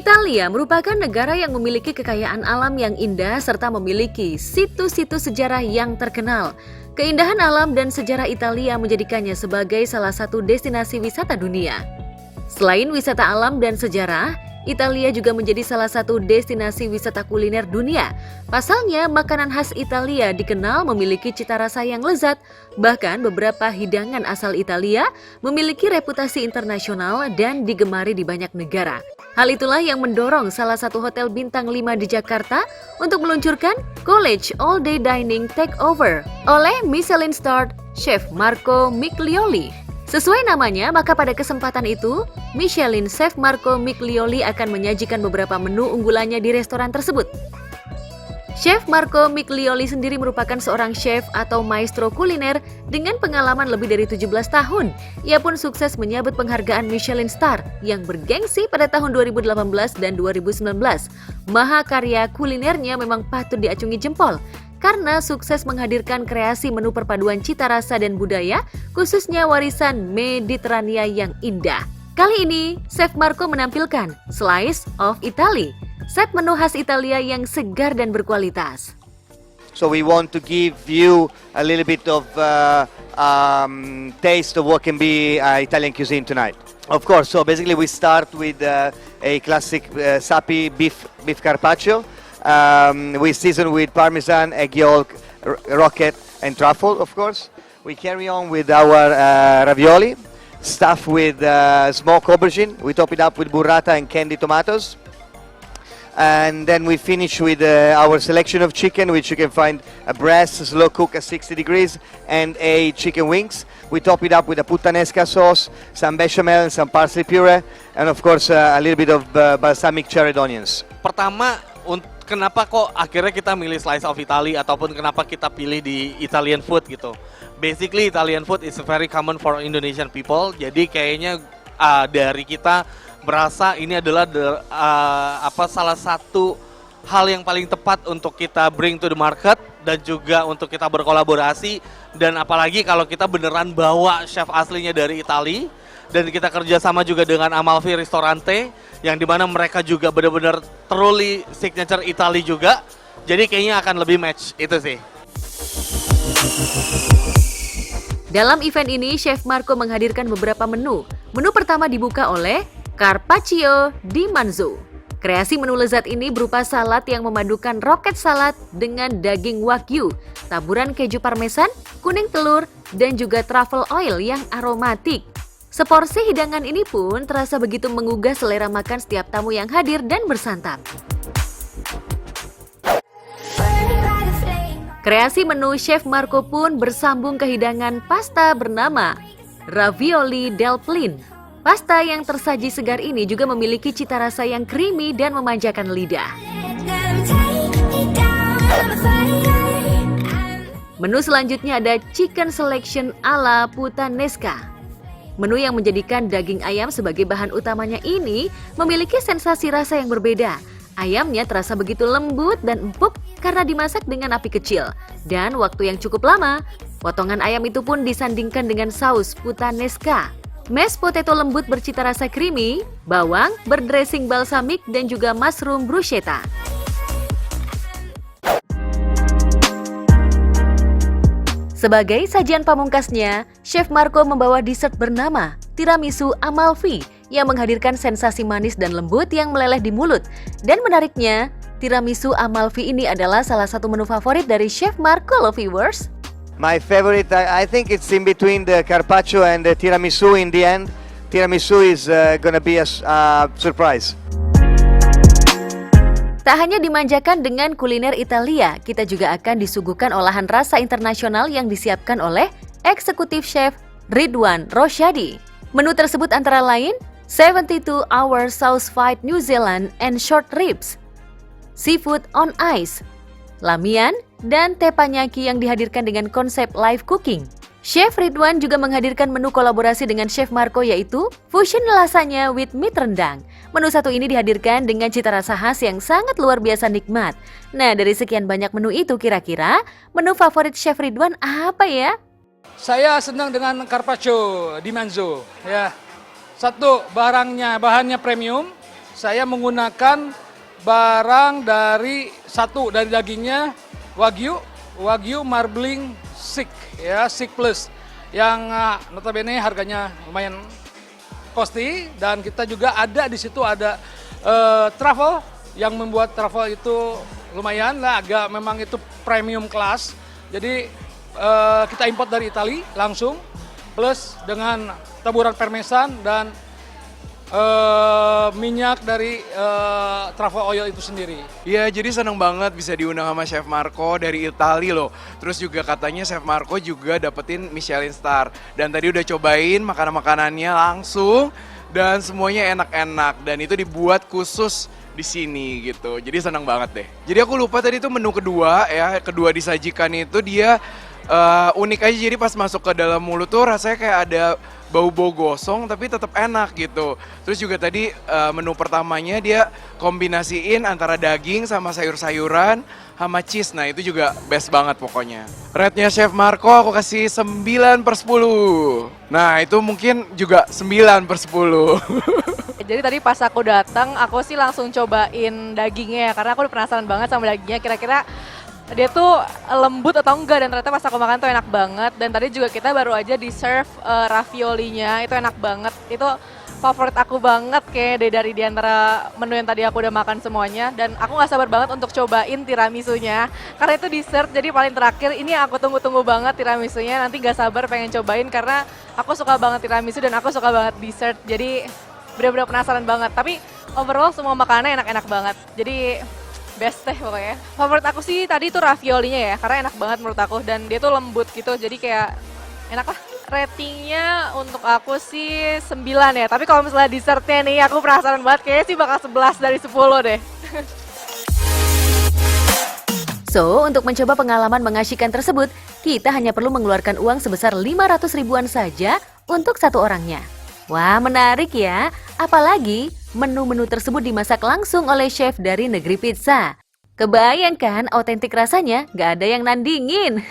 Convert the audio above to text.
Italia merupakan negara yang memiliki kekayaan alam yang indah serta memiliki situs-situs sejarah yang terkenal. Keindahan alam dan sejarah Italia menjadikannya sebagai salah satu destinasi wisata dunia. Selain wisata alam dan sejarah, Italia juga menjadi salah satu destinasi wisata kuliner dunia. Pasalnya, makanan khas Italia dikenal memiliki cita rasa yang lezat. Bahkan beberapa hidangan asal Italia memiliki reputasi internasional dan digemari di banyak negara. Hal itulah yang mendorong salah satu hotel bintang 5 di Jakarta untuk meluncurkan College All Day Dining Takeover oleh Michelin-starred Chef Marco Miglioli. Sesuai namanya, maka pada kesempatan itu, Michelin Chef Marco Miglioli akan menyajikan beberapa menu unggulannya di restoran tersebut. Chef Marco Miglioli sendiri merupakan seorang chef atau maestro kuliner dengan pengalaman lebih dari 17 tahun. Ia pun sukses menyabet penghargaan Michelin Star yang bergengsi pada tahun 2018 dan 2019. Mahakarya kulinernya memang patut diacungi jempol, karena sukses menghadirkan kreasi menu perpaduan cita rasa dan budaya, khususnya warisan Mediterania yang indah. Kali ini, Chef Marco menampilkan Slice of Italy, set menu khas Italia yang segar dan berkualitas. So we want to give you a little bit of taste of what can be Italian cuisine tonight. Of course, so basically we start with a classic Sappi beef carpaccio. We season with parmesan, egg yolk, rocket and truffle, of course. We carry on with our ravioli, stuffed with smoked aubergine. We top it up with burrata and candied tomatoes. And then we finish with our selection of chicken, which you can find a breast, slow cook at 60 degrees, and a chicken wings. We top it up with a puttanesca sauce, some bechamel, and some parsley puree, and of course a little bit of balsamic cherry onions. Pertama, kenapa kok akhirnya kita milih Slice of Italy ataupun kenapa kita pilih di Italian food gitu. Basically Italian food is very common for Indonesian people. Jadi kayaknya dari kita berasa ini adalah salah satu hal yang paling tepat untuk kita bring to the market dan juga untuk kita berkolaborasi, dan apalagi kalau kita beneran bawa chef aslinya dari Itali. Dan kita kerjasama juga dengan Amalfi Ristorante, yang dimana mereka juga benar-benar truly signature Italy juga. Jadi kayaknya akan lebih match, itu sih. Dalam event ini, Chef Marco menghadirkan beberapa menu. Menu pertama dibuka oleh Carpaccio di Manzo. Kreasi menu lezat ini berupa salad yang memadukan roket salad dengan daging wagyu, taburan keju parmesan, kuning telur, dan juga truffle oil yang aromatik. Seporsi hidangan ini pun terasa begitu menggugah selera makan setiap tamu yang hadir dan bersantap. Kreasi menu Chef Marco pun bersambung ke hidangan pasta bernama Ravioli del Plin. Pasta yang tersaji segar ini juga memiliki cita rasa yang creamy dan memanjakan lidah. Menu selanjutnya ada Chicken Selection ala Puttanesca. Menu yang menjadikan daging ayam sebagai bahan utamanya ini memiliki sensasi rasa yang berbeda. Ayamnya terasa begitu lembut dan empuk karena dimasak dengan api kecil. Dan waktu yang cukup lama, potongan ayam itu pun disandingkan dengan saus puttanesca. Mashed potato lembut bercita rasa creamy, bawang, berdressing balsamik, dan juga mushroom bruschetta. Sebagai sajian pamungkasnya, Chef Marco membawa dessert bernama Tiramisu Amalfi yang menghadirkan sensasi manis dan lembut yang meleleh di mulut. Dan menariknya, Tiramisu Amalfi ini adalah salah satu menu favorit dari Chef Marco loh viewers. My favorite, I think it's in between the carpaccio and the tiramisu in the end. Tiramisu is gonna be a surprise. Tak hanya dimanjakan dengan kuliner Italia, kita juga akan disuguhkan olahan rasa internasional yang disiapkan oleh eksekutif chef Ridwan Rosyadi. Menu tersebut antara lain 72-hour sauce-fied New Zealand and short ribs, seafood on ice, lamian, dan teppanyaki yang dihadirkan dengan konsep live cooking. Chef Ridwan juga menghadirkan menu kolaborasi dengan Chef Marco yaitu Fusion Lasagna with Meat Rendang. Menu satu ini dihadirkan dengan cita rasa khas yang sangat luar biasa nikmat. Nah, dari sekian banyak menu itu kira-kira menu favorit Chef Ridwan apa ya? Saya senang dengan carpaccio di Manzo. Ya, satu bahannya premium, saya menggunakan barang dari dagingnya Wagyu Marbling Steak ya, Steak Plus yang notabene harganya lumayan costly, dan kita juga ada di situ ada truffle yang membuat truffle itu lumayan lah, agak memang itu premium class. Jadi kita import dari Italia langsung, plus dengan taburan parmesan dan minyak dari truffle oil itu sendiri. Iya, jadi seneng banget bisa diundang sama Chef Marco dari Italia loh. Terus juga katanya Chef Marco juga dapetin Michelin Star. Dan tadi udah cobain makanan-makanannya langsung dan semuanya enak-enak. Dan itu dibuat khusus di sini gitu. Jadi seneng banget deh. Jadi aku lupa tadi tuh menu kedua ya, kedua disajikan itu dia unik aja. Jadi pas masuk ke dalam mulut tuh rasanya kayak ada bau-bau gosong tapi tetap enak gitu. Terus juga tadi menu pertamanya dia kombinasiin antara daging sama sayur-sayuran sama cheese. Nah itu juga best banget pokoknya. Rate-nya Chef Marco aku kasih 9/10. Nah itu mungkin juga 9/10. Jadi tadi pas aku datang, aku sih langsung cobain dagingnya ya, karena aku udah penasaran banget sama dagingnya. Kira-kira dia tuh lembut atau enggak, dan ternyata pas aku makan tuh enak banget. Dan tadi juga kita baru aja di serve raviolinya, itu enak banget. Itu favorit aku banget kayak dari di antara menu yang tadi aku udah makan semuanya. Dan aku gak sabar banget untuk cobain tiramisunya, karena itu dessert jadi paling terakhir. Ini yang aku tunggu-tunggu banget tiramisunya, nanti gak sabar pengen cobain karena aku suka banget tiramisu dan aku suka banget dessert. Jadi bener-bener penasaran banget. Tapi overall semua makanannya enak-enak banget. Jadi best deh pokoknya. Favorit aku sih tadi itu raviolinya ya, karena enak banget menurut aku dan dia tuh lembut gitu, jadi kayak enak lah. Ratingnya untuk aku sih 9 ya, tapi kalau misalnya dessertnya nih aku penasaran banget, kayaknya sih bakal 11 dari 10 deh. So, untuk mencoba pengalaman mengasyikkan tersebut, kita hanya perlu mengeluarkan uang sebesar 500 ribuan saja untuk satu orangnya. Wah, menarik ya. Apalagi menu-menu tersebut dimasak langsung oleh chef dari negeri pizza. Kebayang kan otentik rasanya? Gak ada yang nandingin.